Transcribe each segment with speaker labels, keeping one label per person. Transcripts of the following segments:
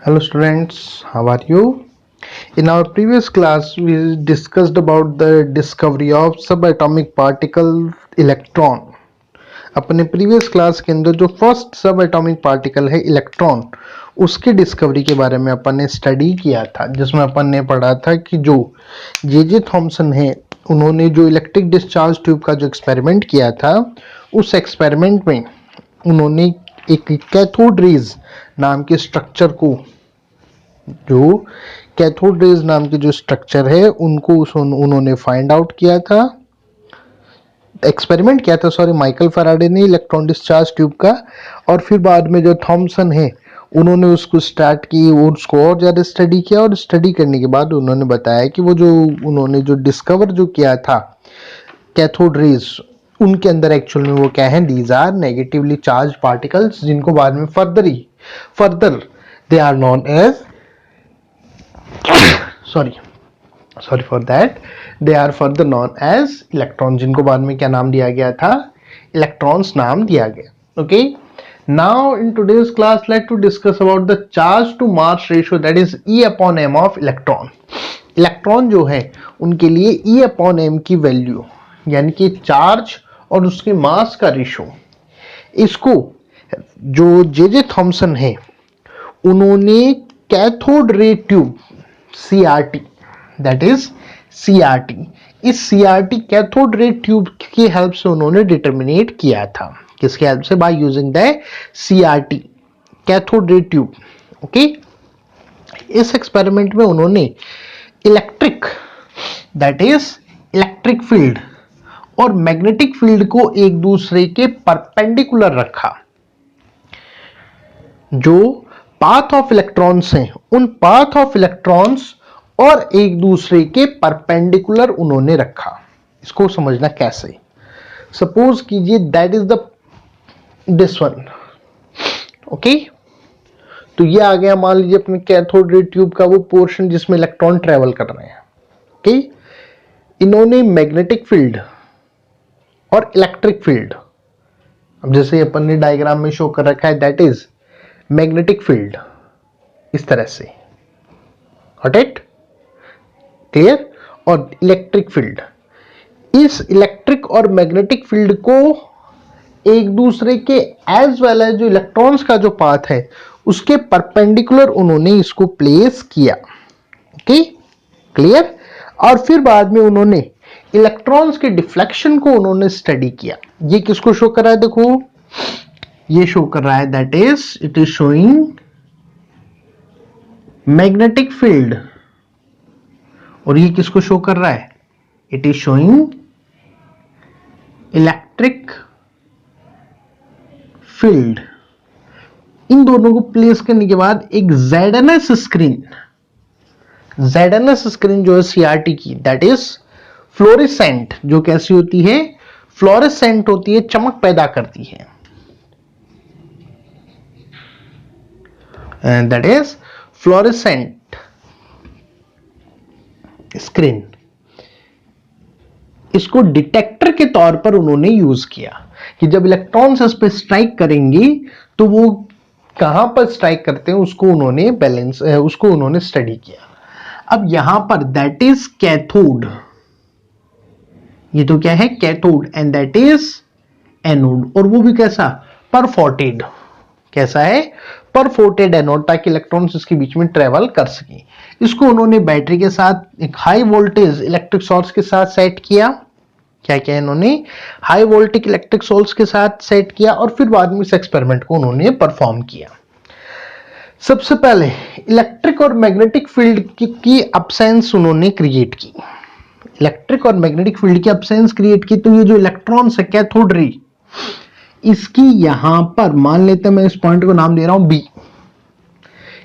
Speaker 1: Hello students, how are you? In our previous class, we discussed about the discovery of subatomic particle electron. अपने previous class के अंदर जो first सब atomic particle है electron, उसकी discovery के बारे में अपन ने स्टडी किया था, जिसमें अपन ने पढ़ा था कि जो जे थॉमसन है, उन्होंने जो इलेक्ट्रिक डिस्चार्ज ट्यूब का जो एक्सपेरिमेंट किया था, उस एक्सपेरिमेंट में उन्होंने एक कैथोड रेज नाम के स्ट्रक्चर को, जो कैथोड रेज नाम के जो स्ट्रक्चर है उनको उन्होंने फाइंड आउट किया था, एक्सपेरिमेंट किया था, सॉरी, माइकल फैराडे ने इलेक्ट्रॉन डिस्चार्ज ट्यूब का। और फिर बाद में जो थॉमसन है, उन्होंने उसको स्टार्ट की और उसको और ज़्यादा स्टडी किया, और स्टडी करने के बाद उन्होंने बताया कि वो जो उन्होंने जो डिस्कवर जो किया था कैथोड रेज, उनके अंदर एक्चुअल में वो क्या है, these are negatively charge particles, जिनको बाद में further they are known as sorry for that, they are further known as electrons, जिनको बाद में क्या नाम दिया गया था, इलेक्ट्रॉन्स नाम दिया गया। Okay, now in today's class let to discuss about the charge to mass ratio, that is E upon m of electron। Electron जो है उनके लिए E upon m की वैल्यू, यानी कि चार्ज और उसके मास का रेशो, इसको जो जे थॉमसन है उन्होंने cathode ray tube CRT, that is CRT, इस CRT कैथोड रे ट्यूब की हेल्प से उन्होंने डिटरमिनेट किया था। किसके हेल्प से? By using the CRT cathode ray tube. Okay, इस एक्सपेरिमेंट में उन्होंने electric, that is electric field और मैग्नेटिक फील्ड को एक दूसरे के परपेंडिकुलर रखा। जो पाथ ऑफ इलेक्ट्रॉन्स हैं, उन पाथ ऑफ इलेक्ट्रॉन्स और एक दूसरे के परपेंडिकुलर उन्होंने रखा। इसको समझना कैसे? सपोज कीजिए that is the this one. Okay, तो ये आ गया, मान लीजिए अपने कैथोड रे ट्यूब का वो पोर्शन जिसमें इलेक्ट्रॉन ट्रेवल कर रहे हैं। ओके, इन्होंने मैग्नेटिक फील्ड और इलेक्ट्रिक फील्ड, अब जैसे अपन ने डायग्राम में शो कर रखा है, दैट इज मैग्नेटिक फील्ड, इस तरह से, गॉट इट, क्लियर, और इलेक्ट्रिक फील्ड, इस इलेक्ट्रिक और मैग्नेटिक फील्ड को एक दूसरे के एज वेल एज जो इलेक्ट्रॉन्स का जो पाथ है उसके परपेंडिकुलर उन्होंने इसको प्लेस किया। Okay, clear. और फिर बाद में उन्होंने इलेक्ट्रॉन्स के डिफ्लेक्शन को उन्होंने स्टडी किया। ये किसको शो कर रहा है? देखो, ये शो कर रहा है, that is it is showing magnetic field, और ये किसको शो कर रहा है? It is showing electric field. इन दोनों को प्लेस करने के बाद एक ZNS स्क्रीन जो है CRT की, दैट इज फ्लोरेसेंट, जो कैसी होती है? फ्लोरेसेंट होती है, चमक पैदा करती है, and that is fluorescent screen. इसको डिटेक्टर के तौर पर उन्होंने यूज किया कि जब इलेक्ट्रॉन्स इस पे स्ट्राइक करेंगी तो वो कहां पर स्ट्राइक करते हैं, उसको उन्होंने स्टडी किया। अब यहां पर दैट इज कैथोड, ये तो क्या है? Cathode, and that is anode, और वो भी कैसा? परफोर्टेड। कैसा है? परफोर्टेड एनोड, ताकि इलेक्ट्रॉन्स इसके बीच में ट्रेवल कर सके। इसको उन्होंने बैटरी के साथ एक हाई वोल्टेज इलेक्ट्रिक सोर्स के साथ सेट किया। क्या किया इन्होंने? हाई वोल्टेज इलेक्ट्रिक सोर्स के साथ सेट किया, और फिर बाद में इस एक्सपेरिमेंट को उन्होंने परफॉर्म किया। सबसे पहले इलेक्ट्रिक और मैग्नेटिक फील्ड की अब्सेंस उन्होंने क्रिएट की। इलेक्ट्रिक और मैग्नेटिक फील्ड की अब्सेंस क्रिएट की, तो ये जो इलेक्ट्रॉन्स है कैथोड रे, इसकी यहां पर मान लेते हैं, मैं इस पॉइंट को नाम दे रहा हूं B,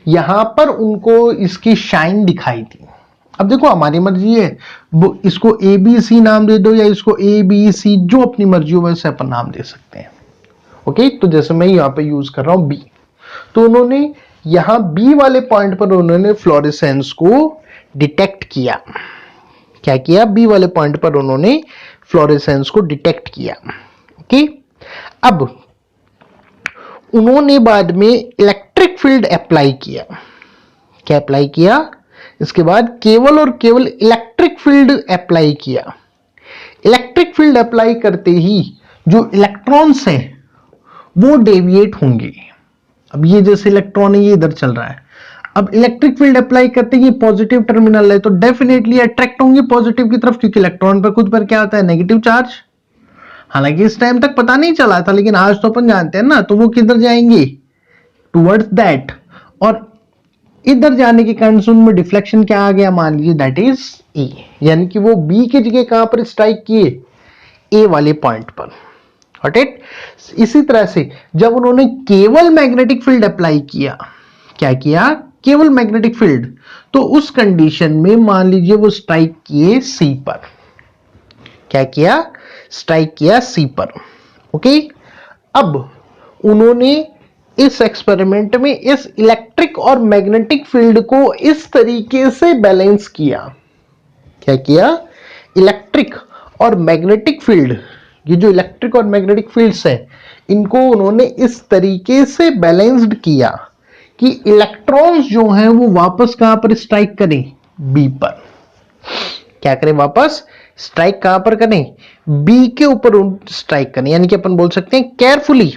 Speaker 1: यहां पर उनको इसकी शाइन दिखाई थी। अब देखो, हमारी मर्जी है, इसको ABC नाम दे दो या इसको ABC, जो अपनी मर्जी हो वैसे अपन नाम दे सकते हैं। ओके, तो जैसे मैं यहां पे यूज कर रहा हूं B, तो उन्होंने यहां B वाले पॉइंट पर उन्होंने फ्लोरेसेंस को डिटेक्ट किया। क्या किया? B वाले पॉइंट पर उन्होंने फ्लोरेसेंस को डिटेक्ट किया। ओके, अब उन्होंने बाद में इलेक्ट्रिक फील्ड अप्लाई किया। क्या अप्लाई किया? इसके बाद केवल और केवल इलेक्ट्रिक फील्ड अप्लाई किया। इलेक्ट्रिक फील्ड अप्लाई करते ही जो इलेक्ट्रॉन्स हैं वो डेविएट होंगे। अब ये जैसे इलेक्ट्रॉन है ये इधर चल रहा है, अब इलेक्ट्रिक फील्ड अप्लाई करते ही पॉजिटिव टर्मिनल है तो डेफिनेटली अट्रैक्ट होंगे पॉजिटिव की तरफ, क्योंकि इलेक्ट्रॉन पर खुद पर क्या होता है? Negative charge. हालांकि इस टाइम तक पता नहीं चला था, लेकिन आज तो अपन जानते हैं ना, तो वो किधर जाएंगे? Towards that. और इधर जाने के कारण से उनमें डिफ्लेक्शन क्या आ गया? मान लीजिए दैट इज ए, यानी कि वो बी की जगह कहां पर स्ट्राइक किए? ए वाले पॉइंट पर। Got it? इसी तरह से जब उन्होंने केवल मैग्नेटिक फील्ड अप्लाई किया, क्या किया? केवल मैग्नेटिक फील्ड, तो उस कंडीशन में मान लीजिए वो स्ट्राइक किए सी पर। क्या किया? स्ट्राइक किया सी पर। ओके, अब उन्होंने इस एक्सपेरिमेंट में इस इलेक्ट्रिक और मैग्नेटिक फील्ड को इस तरीके से बैलेंस किया। क्या किया? इलेक्ट्रिक और मैग्नेटिक फील्ड, ये जो इलेक्ट्रिक और मैग्नेटिक फील्ड्स हैं, इनको उन्होंने इस तरीके से बैलेंस्ड किया कि इलेक्ट्रॉन्स जो हैं वो वापस कहां पर स्ट्राइक करें? बी पर। क्या करें? वापस स्ट्राइक कहां पर करें? बी के ऊपर स्ट्राइक करें। यानी कि अपन बोल सकते हैं carefully,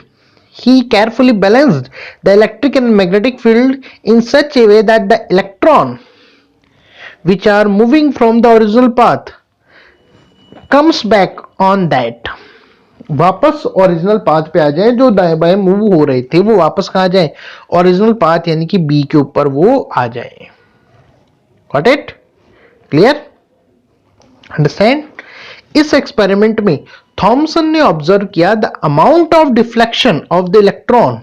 Speaker 1: he carefully balanced the electric and magnetic field in such a way that the electron which are moving from the original path comes back on that, वापस ओरिजिनल पाथ पे आ जाए। जो दाएं बाएं मूव हो रहे थे वो वापस कहां जाए? ओरिजिनल पाथ, यानी कि बी के ऊपर वो आ जाए। Got it? क्लियर? अंडरस्टैंड? इस एक्सपेरिमेंट में थॉमसन ने ऑब्जर्व किया the amount of deflection of the electron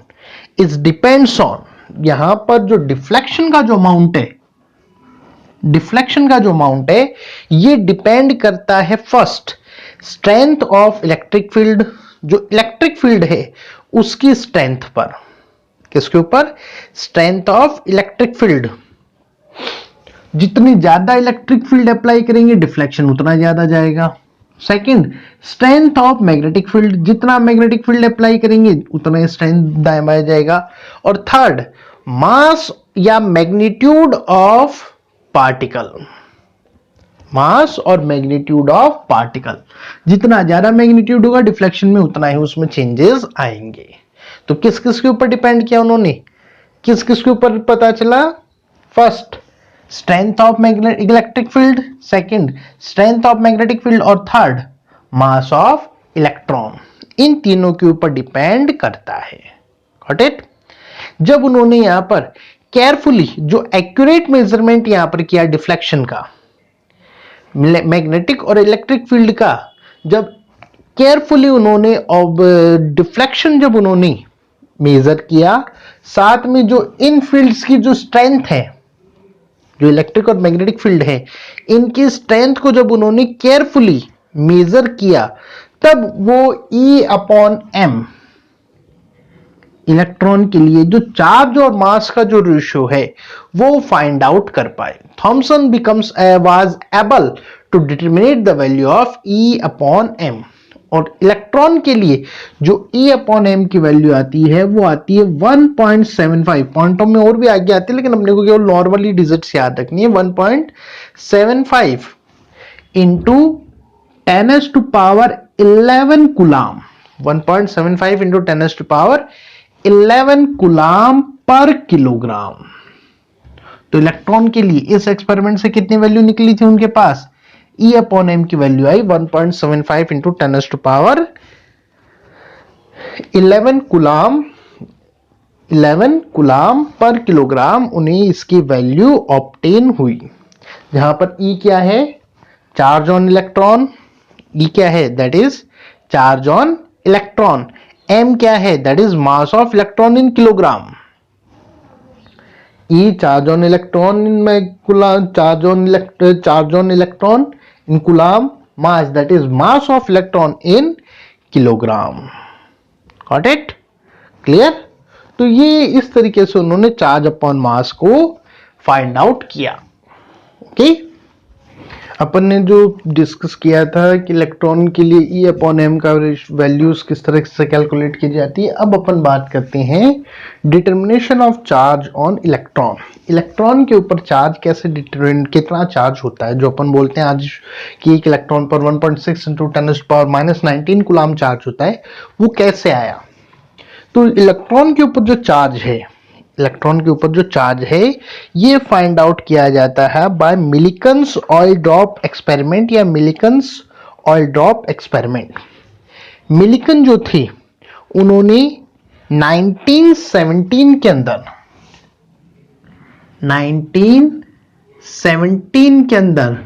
Speaker 1: is depends on, यहां पर जो डिफ्लेक्शन का जो अमाउंट है, डिफ्लेक्शन का जो अमाउंट है ये डिपेंड करता है first strength of electric field, जो इलेक्ट्रिक फील्ड है उसकी स्ट्रेंथ पर। किसके ऊपर? Strength of electric field. जितनी ज्यादा इलेक्ट्रिक फील्ड अप्लाई करेंगे डिफ्लेक्शन उतना ज्यादा जाएगा। Second, strength of magnetic field, जितना मैग्नेटिक फील्ड अप्लाई करेंगे उतना स्ट्रेंथ दाएं बाएं जाएगा। और थर्ड, मास या मैग्नीट्यूड ऑफ पार्टिकल, मास और मैग्नीट्यूड ऑफ पार्टिकल, जितना ज्यादा मैग्नीट्यूड होगा डिफ्लेक्शन में उतना ही उसमें चेंजेस आएंगे। तो किस किस के ऊपर डिपेंड किया उन्होंने? किस किस के ऊपर पता चला? First strength of electric field, second strength of magnetic field, और थर्ड मास ऑफ इलेक्ट्रॉन। इन तीनों के ऊपर डिपेंड करता है। Got it? जब उन्होंने यहां पर केयरफुली जो एक्यूरेट मेजरमेंट यहां पर किया डिफ्लेक्शन का, मैग्नेटिक और इलेक्ट्रिक फील्ड का, जब केयरफुली उन्होंने डिफ्लेक्शन जब उन्होंने मेजर किया, साथ में जो इन फील्ड्स की जो स्ट्रेंथ है, जो इलेक्ट्रिक और मैग्नेटिक फील्ड है, इनकी स्ट्रेंथ को जब उन्होंने केयरफुली मेजर किया, तब वो E/m इलेक्ट्रॉन के लिए जो चार्ज और मास का जो रेशियो है वो फाइंड आउट कर पाए। Thomson was able to determinate the value of E/m, और इलेक्ट्रॉन के लिए जो E/m की वैल्यू आती है वो आती है 1.75। पॉइंटों में और भी आगे आती है, लेकिन हमने को केवल नॉर्मली डिजिट्स याद रखनी है। 1.75 इंटू 10⁻11 कूलाम, 1.75 इंटू 10⁻11 कूलाम पर किलोग्राम। तो इलेक्ट्रॉन के लिए इस एक्सपेरिमेंट से कितनी वैल्यू निकली थी उनके पास? E/m की वैल्यू आई 1.75 इंटू 10⁻11 कूलाम, 11 कूलाम पर किलोग्राम उन्हें इसकी वैल्यू ऑब्टेन हुई। जहां पर E क्या है? Charge on electron. E क्या है? That is charge on electron. M क्या है? That is mass of electron in kilogram. E charge on electron in coulomb, charge on electron in coulomb, mass that is mass of electron in kilogram. Got it? Clear? तो ये इस तरीके से उन्होंने charge upon mass को find out किया। Okay, अपन ने जो डिस्कस किया था कि इलेक्ट्रॉन के लिए ई अपॉन एम का वैल्यूज किस तरह से कैलकुलेट की जाती है, अब अपन बात करते हैं determination of charge on electron. Electron के ऊपर चार्ज कैसे डिटरमिन, कितना चार्ज होता है, जो अपन बोलते हैं आज कि एक इलेक्ट्रॉन पर 1.6 इंटू 10⁻⁻19 कूलम चार्ज होता है, वो कैसे आया। तो इलेक्ट्रॉन के ऊपर जो चार्ज है, इलेक्ट्रॉन के ऊपर जो चार्ज है, ये फाइंड आउट किया जाता है by Millikan's oil drop experiment या Millikan's oil drop experiment. Millikan जो थे उन्होंने 1917 के अंदर 1917 के अंदर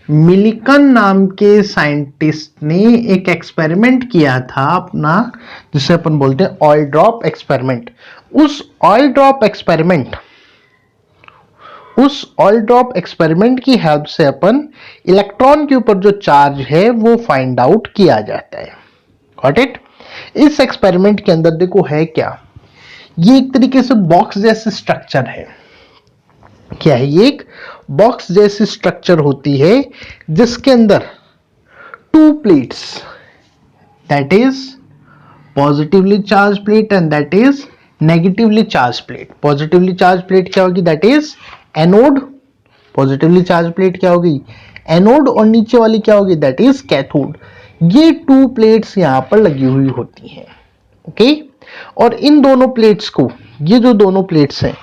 Speaker 1: मिलिकन नाम के साइंटिस्ट ने एक एक्सपेरिमेंट किया था अपना, जिसे अपन बोलते हैं ऑयल ड्रॉप एक्सपेरिमेंट। उस ऑयल ड्रॉप एक्सपेरिमेंट की हेल्प से अपन इलेक्ट्रॉन के ऊपर जो चार्ज है वो फाइंड आउट किया जाता है। Got it. इस एक्सपेरिमेंट के अंदर देखो है क्या, ये एक तरीके से बॉक्स जैसे स्ट्रक्चर है। क्या है ये? एक बॉक्स जैसी स्ट्रक्चर होती है जिसके अंदर to plates, that is positively charge plate and that is negatively charge plate. Positively charge plate क्या होगी? That is anode. Positively charge plate क्या होगी? एनोड। और नीचे वाली क्या होगी? That is cathode. ये टू प्लेट्स यहां पर लगी हुई होती हैं। ओके। और इन दोनों प्लेट्स को, ये जो दोनों प्लेट्स हैं,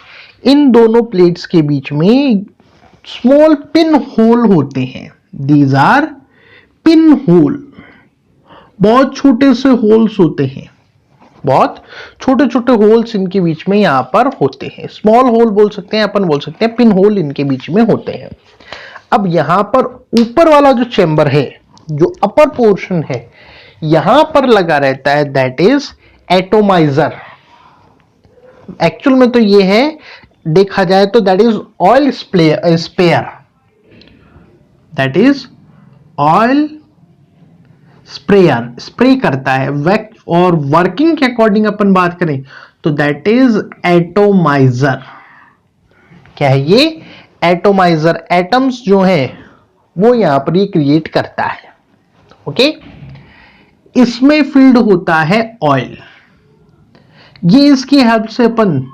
Speaker 1: इन दोनों प्लेट्स के बीच में स्मॉल पिन होल होते हैं। These are pin hole. बहुत छोटे से होल्स होते हैं, बहुत छोटे छोटे होल्स इनके बीच में यहां पर होते हैं। स्मॉल होल बोल सकते हैं अपन, बोल सकते हैं पिन होल इनके बीच में होते हैं। अब यहां पर ऊपर वाला जो चेंबर है, जो अपर पोर्शन है, यहां पर लगा रहता है, दैट इज एटोमाइजर। एक्चुअल में तो ये है, देखा जाए तो that is oil sprayer. That is oil sprayer, spray करता है वैक्स। और वर्किंग के अकॉर्डिंग अपन बात करें तो दैट इज एटोमाइजर। क्या है ये? एटोमाइजर। एटम्स जो है वो यहां पर ये क्रिएट करता है। ओके। इसमें फिल्ड होता है ऑयल। ये इसकी हेल्प से अपन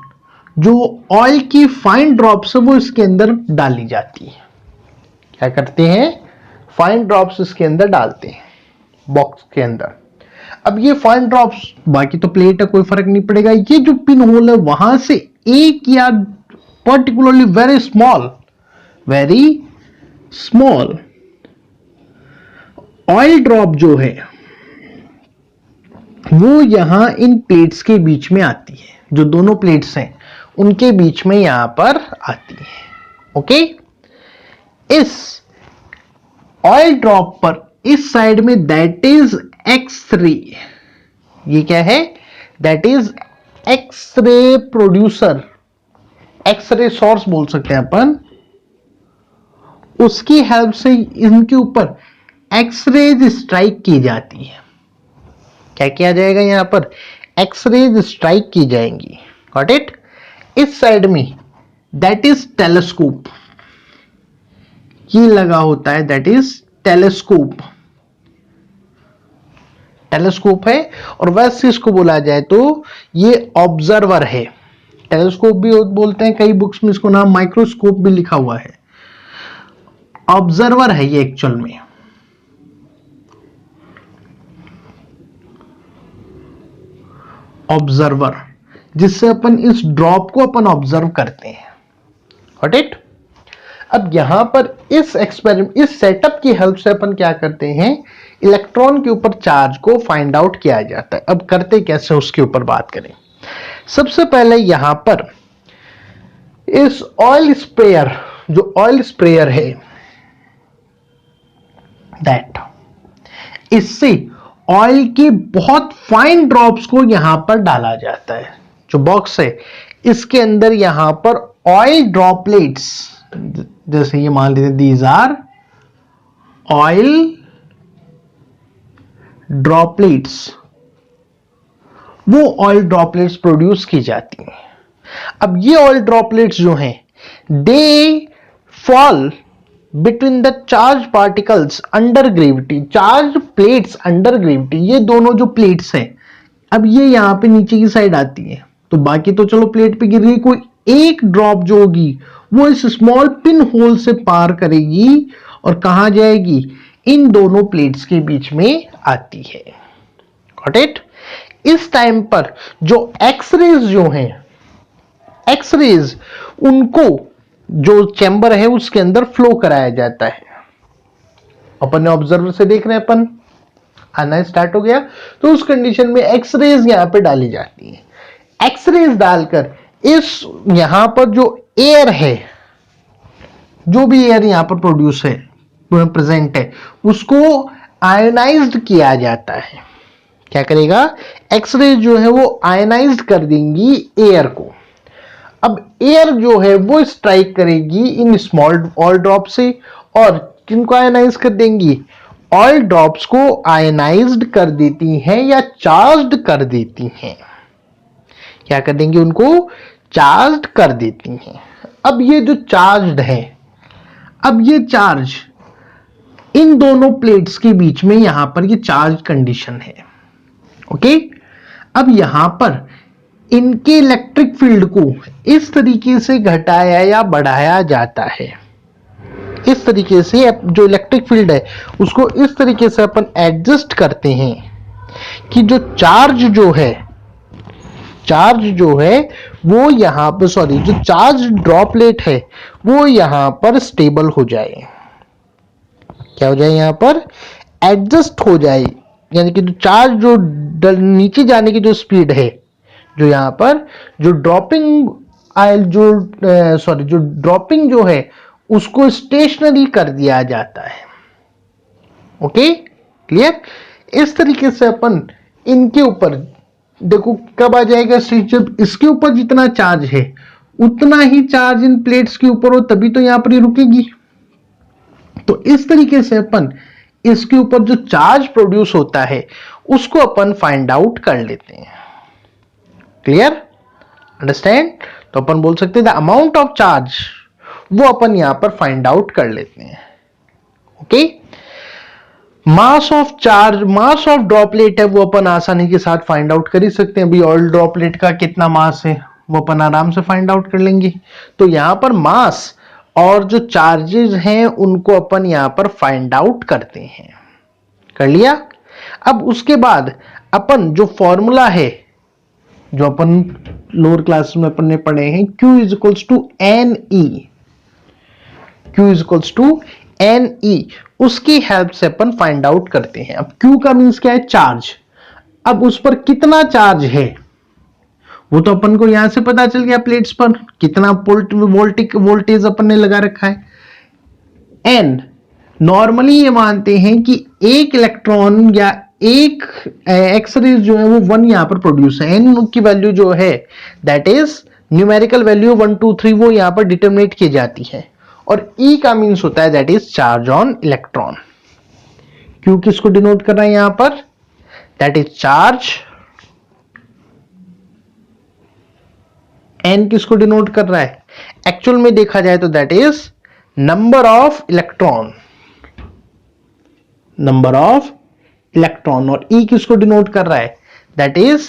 Speaker 1: जो ऑयल की फाइन ड्रॉप्स है वो इसके अंदर डाली जाती है। क्या करते हैं? फाइन ड्रॉप्स इसके अंदर डालते हैं बॉक्स के अंदर। अब ये फाइन ड्रॉप्स, बाकी तो प्लेट है, कोई फर्क नहीं पड़ेगा। ये जो पिन होल है वहां से एक या particularly very small oil drop जो है वो यहां इन प्लेट्स के बीच में आती है। जो दोनों प्लेट्स हैं उनके बीच में यहां पर आती है। ओके। इस ऑयल ड्रॉप पर इस साइड में दैट इज एक्स-रे। ये क्या है? That is X-ray producer, X-ray source बोल सकते हैं अपन। उसकी हेल्प से इनके ऊपर एक्स-रेज स्ट्राइक की जाती है। क्या किया जाएगा? यहां पर एक्स-रेज स्ट्राइक की जाएंगी। Got it. इस साइड में दैट इज टेलीस्कोप, ये लगा होता है, दैट इज टेलीस्कोप। टेलीस्कोप है। और वैसे इसको बोला जाए तो ये ऑब्जर्वर है। टेलीस्कोप भी बोलते हैं, कई बुक्स में इसको नाम माइक्रोस्कोप भी लिखा हुआ है। ऑब्जर्वर है ये एक्चुअल में। ऑब्जर्वर, जिससे अपन इस ड्रॉप को अपन ऑब्जर्व करते हैं। Got it. अब यहां पर इस एक्सपेरिमेंट, इस सेटअप की हेल्प से अपन क्या करते हैं? इलेक्ट्रॉन के ऊपर चार्ज को फाइंड आउट किया जाता है। अब करते कैसे उसके ऊपर बात करें। सबसे पहले यहां पर इस ऑयल स्प्रेयर, जो ऑयल स्प्रेयर है, दैट इससे ऑयल की बहुत फाइन ड्रॉप्स को यहां पर डाला जाता है। जो बॉक्स है इसके अंदर यहां पर ऑयल ड्रॉपलेट्स, जैसे ये मान लीजिए दीज आर ऑयल ड्रॉपलेट्स, वो ऑयल ड्रॉपलेट्स प्रोड्यूस की जाती हैं। अब ये ऑयल ड्रॉपलेट्स जो हैं they fall between the charge particles under gravity, charge plates under gravity, ये दोनों जो प्लेट्स हैं, अब ये यहां पे नीचे की साइड आती है, तो बाकी तो चलो प्लेट पे गिर रही, कोई एक ड्रॉप जो होगी वो इस स्मॉल पिन होल से पार करेगी और कहां जाएगी, इन दोनों प्लेट्स के बीच में आती है। Got it? इस टाइम पर जो एक्सरेज जो हैं, एक्सरेज उनको जो चैम्बर है उसके अंदर फ्लो कराया जाता है। अपन ने ऑब्जर्वर से देख रहे हैं, अपन आना स्टार्ट हो गया, तो उस कंडीशन में एक्सरेज यहां पे डाली जाती है। एक्सरेज डालकर इस यहां पर जो एयर है, जो भी एयर यहां पर प्रोड्यूस है, प्रेजेंट है, उसको आयनाइज्ड किया जाता है। क्या करेगा? एक्सरे जो है वो आयनाइज्ड कर देंगी एयर को। अब एयर जो है वो स्ट्राइक करेगी इन स्मॉल ऑयल ड्रॉप से, और किनको आयनाइज कर देंगी? ऑयल ड्रॉप्स को आयनाइज्ड कर देती हैं या चार्ज्ड कर देती हैं। क्या कर देंगे? उनको चार्ज्ड कर देती हैं। अब ये जो चार्ज्ड है, अब ये चार्ज इन दोनों प्लेट्स के बीच में यहां पर ये चार्ज कंडीशन है। ओके, अब यहां पर इनके इलेक्ट्रिक फील्ड को इस तरीके से घटाया या बढ़ाया जाता है। इस तरीके से जो इलेक्ट्रिक फील्ड है उसको इस तरीके से अपन एडजस्ट करते हैं कि जो चार्ज जो है वो यहां पर, सॉरी, जो चार्ज ड्रॉपलेट है वो यहां पर स्टेबल हो जाए। क्या हो जाए? यहां पर एडजस्ट हो जाए, यानी कि जो चार्ज जो नीचे जाने की जो स्पीड है, जो यहां पर जो ड्रॉपिंग आयल जो ड्रॉपिंग जो है उसको स्टेशनरी कर दिया जाता है। Okay, clear? इस तरीके से अपन इनके ऊपर देखो कब आ जाएगा स्टेज, जब इसके ऊपर जितना चार्ज है उतना ही चार्ज इन प्लेट्स के ऊपर हो, तभी तो यहां पर ये रुकेगी। तो इस तरीके से अपन इसके ऊपर जो चार्ज प्रोड्यूस होता है उसको अपन फाइंड आउट कर लेते हैं। क्लियर? अंडरस्टैंड? तो अपन बोल सकते हैं द अमाउंट ऑफ चार्ज, वो अपन यहां पर फाइंड आउट कर लेते हैं। Okay, mass of charge, mass of droplet है वो अपन आसानी के साथ फाइंड आउट कर ही सकते हैं। अभी ऑयल ड्रॉपलेट का कितना मास है वो अपन आराम से फाइंड आउट कर लेंगे। तो यहां पर मास और जो चार्जेस हैं उनको अपन यहां पर फाइंड आउट करते हैं। कर लिया? अब उसके बाद अपन जो फॉर्मूला है, जो अपन लोअर क्लास में अपन ने पढ़े हैं, Q is equals to n e, Q is equals to n e, उसकी हेल्प से अपन फाइंड आउट करते हैं। अब Q का मीन्स क्या है? चार्ज। अब उस पर कितना चार्ज है वो तो अपन को यहां से पता चल गया, प्लेट्स पर कितना वोल्टेज अपन ने लगा रखा है। एन नॉर्मली ये मानते हैं कि एक इलेक्ट्रॉन या एक एक्सरे जो है वो 1 यहां पर प्रोड्यूस है। एन की वैल्यू जो है दैट इज न्यूमेरिकल वैल्यू 1 2 3 वो यहां पर डिटरमिनेट की जाती है, और ई का मीन्स होता है that is charge on electron. Q किसको डिनोट कर रहा है यहां पर? That is charge. एन किसको डिनोट कर रहा है? एक्चुअल में देखा जाए तो that is number of electron, number of electron. और ई किसको डिनोट कर रहा है? दैट इज,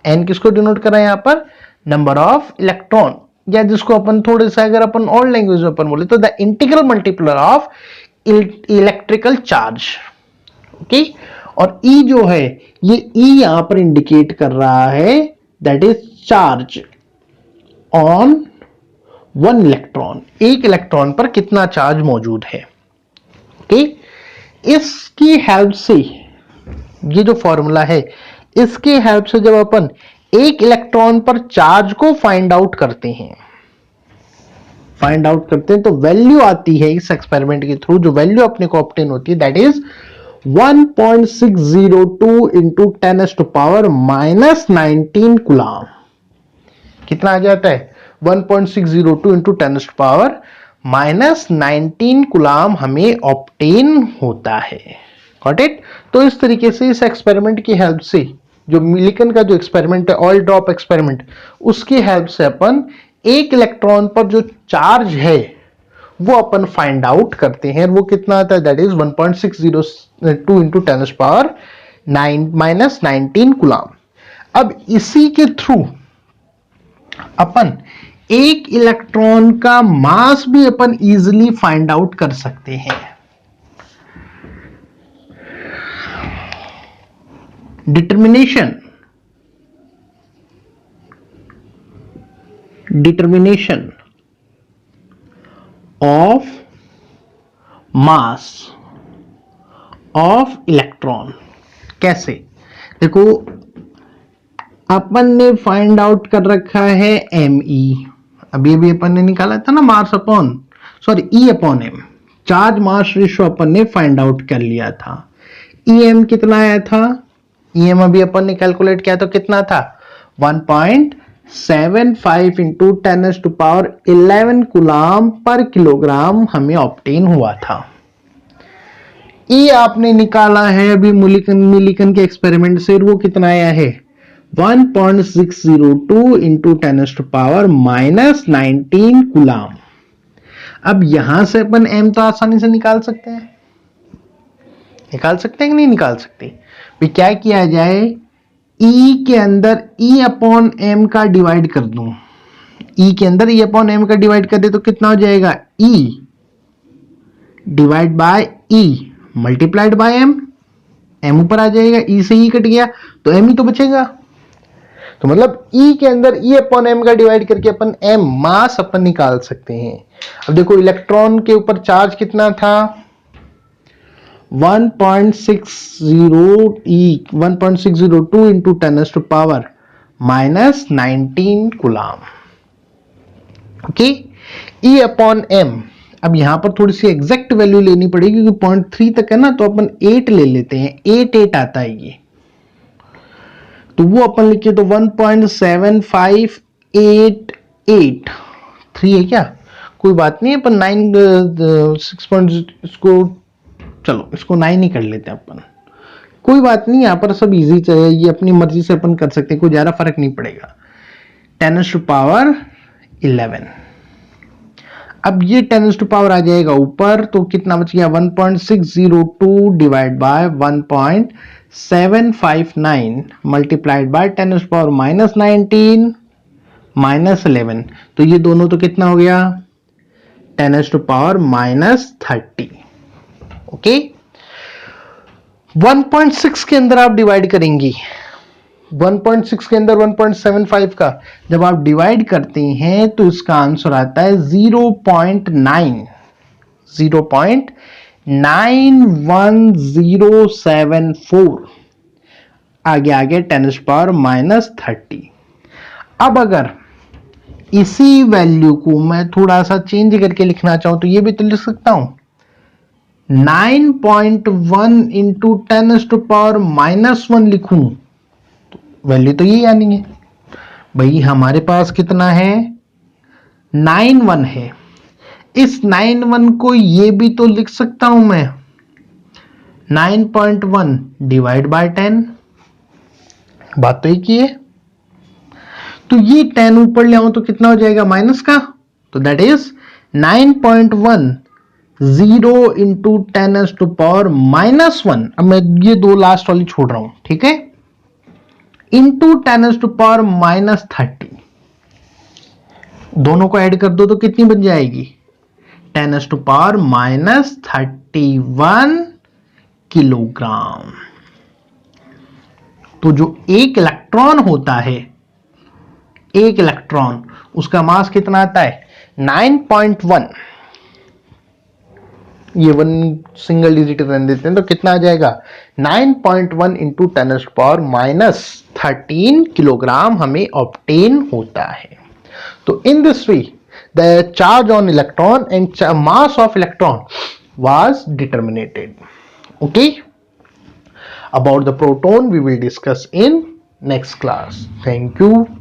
Speaker 1: एन किसको डिनोट कर रहा है यहां पर? नंबर ऑफ इलेक्ट्रॉन, या जिसको अपन थोड़े सा अगर अपन और लैंग्वेज में अपन बोले तो the integral multiplier of electrical charge. Okay, और ई जो है ये ई यहां पर इंडिकेट कर रहा है that is charge on 1 electron, एक इलेक्ट्रॉन पर कितना चार्ज मौजूद है। ओके, इसकी हेल्प से, ये जो फॉर्मूला है इसके हेल्प से जब अपन एक इलेक्ट्रॉन पर चार्ज को फाइंड आउट करते हैं, तो वैल्यू आती है इस एक्सपेरिमेंट के थ्रू, जो वैल्यू अपने को ऑब्टेन होती है दैट इज 1.602 इंटू 10⁻⁻19 कूलम। कितना आ जाता है? 1.602 इंटू 10⁻⁻19 कूलम हमें ऑब्टेन होता है। Got it? तो इस तरीके से इस एक्सपेरिमेंट की हेल्प से, जो मिलिकन का जो एक्सपेरिमेंट है ऑयल ड्रॉप एक्सपेरिमेंट, उसकी हेल्प से अपन एक इलेक्ट्रॉन पर जो चार्ज है वो अपन फाइंड आउट करते हैं। वो कितना आता है, दैट इज 1.602 इंटू 10⁻9 कूलाम। अब इसी के थ्रू अपन एक इलेक्ट्रॉन का मास भी अपन इजीली फाइंड आउट कर सकते हैं। Determination of mass of electron. कैसे, देखो अपन ने फाइंड आउट कर रखा है ME, अभी अभी अपन ने निकाला था ना, mass upon E upon M, charge mass ratio अपन ने फाइंड आउट कर लिया था। EM कितना आया था, EM अभी अपन ने कैलकुलेट किया तो कितना था, 1.75 इंटू 10⁻11 कूलाम पर किलोग्राम हमें ऑब्टेन हुआ था। E आपने निकाला है अभी मिलिकन के एक्सपेरिमेंट से, वो कितना आया है, 1.602 इंटू 10⁻⁻19 कूलाम। अब यहां से अपन M तो आसानी से निकाल सकते हैं कि नहीं निकाल सकते। भी क्या किया जाए, E के अंदर E अपॉन M का डिवाइड कर दूं, E के अंदर E अपॉन M का डिवाइड कर दे तो कितना हो जाएगा, E divide by E multiplied by M, M ऊपर आ जाएगा, E से E कट गया तो M ही तो बचेगा। तो मतलब E के अंदर E अपॉन M का डिवाइड करके अपन M मास अपन निकाल सकते हैं। अब देखो इलेक्ट्रॉन के ऊपर चार्ज कितना था, 1.602 into 10⁻⁻19 coulomb. Okay, E upon M। अब यहां पर थोड़ी सी एग्जैक्ट वैल्यू लेनी पड़ेगी क्योंकि 0.3 तक है ना, तो अपन 8 ले लेते हैं, 8 आता है ये, तो वो अपन लिखिए तो 1.7588 है क्या, कोई बात नहीं, अपन 6 इसको चलो इसको 9 ही कर लेते हैं अपन, कोई बात नहीं, यहां पर सब इजी चाहिए, ये अपनी मर्जी से अपन कर सकते हैं, कोई ज्यादा फर्क नहीं पड़ेगा। 10⁻11, अब ये 10 आ जाएगा ऊपर तो कितना बच गया, 1.602 डिवाइड बाय 1.759 मल्टीप्लाइड बाय 10⁻⁻19 -11, तो ये दोनों तो कितना हो गया, 10⁻⁻30। ओके, 1.6 के अंदर आप डिवाइड करेंगी, 1.6 के अंदर 1.75 का जब आप डिवाइड करते हैं तो इसका आंसर आता है 0.91074, आगे आगे 10⁻⁻30। अब अगर इसी वैल्यू को मैं थोड़ा सा चेंज करके लिखना चाहूं तो ये भी तो लिख सकता हूं, 9.1 इंटू 10⁻⁻1 लिखूं, वैल्यू तो यही आनी है भाई। हमारे पास कितना है, 91 है, इस 91 को ये भी तो लिख सकता हूं मैं, 9.1 डिवाइड बाय 10, बात तो एक ही है। तो ये 10 ऊपर ले आऊं तो कितना हो जाएगा माइनस का, तो दैट इज 9.10 इंटू 10⁻⁻1। अब मैं ये दो लास्ट वाली छोड़ रहा हूं, ठीक है, इंटू 10⁻⁻30, दोनों को ऐड कर दो तो कितनी बन जाएगी, 10⁻⁻31 किलोग्राम। तो जो एक इलेक्ट्रॉन होता है, एक इलेक्ट्रॉन, उसका मास कितना आता है, 9.1, ये वन सिंगल डिजिट रहने देते हैं तो कितना आ जाएगा, 9.1 इंटू 10⁻⁻13 किलोग्राम हमें ऑब्टेन होता है। तो in this way the charge on electron and mass of electron was determined. Okay, about the proton we will discuss in next class. Thank you.